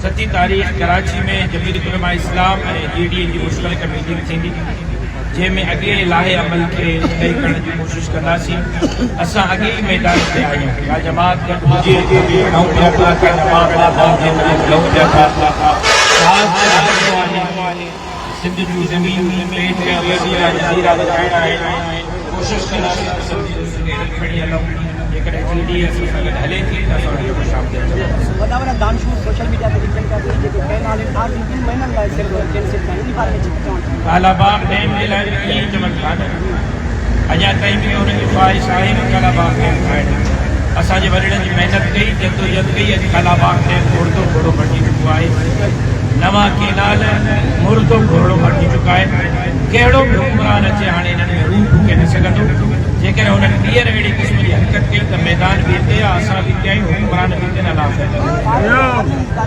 7 तारीख़ कराची में जमीयत उलमा इस्लाम GDA की मुश्तरका मीटिंग थी जैमें अगे लाहे अमल के तय करने की कोशिश कंदासीं। असां अगे ही मैदान ते आहियूं या जमात सिंध जूं ज़मीन पेट जज़ीरा लॻाइणा आहिनि कोशिश कंदासीं खणी हलूं जेकॾहिं GDA असां सां गॾु हले थी त असां उनखे शामिल थियूं। वॾा वॾा दानशूर सोशल मीडिया ते लिखनि था जेके कंहिं नाले आख़िरी 2 महीननि लाइ सिर्फ़ कैंसिल था इन बारे में चवणु कालाबाग डैम जे लाइ कीअं चवनि था न अञा ताईं बि उनजी ख़्वाहिश आहे न कालाबाग डैम ठाहिण। असांजे वॾड़नि जी महिनत कई जदोजहद कई अॼु कालाबाग डैम मुर्दो घोड़ो भटिजी चुको आहे। नवां केनाल मुर्दो घोड़ो भटिजी चुका आहिनि। कहिड़ो बि हुकुमरान अचे हाणे इन्हनि में रूह फूके न सघंदो। जेकॾहिं हुननि ॿीहर अहिड़ी क़िस्म जी हरकत कई त मैदान बि हिते आहे असां बि हिते आहियूं हुकुमरान बि हिते न लाभ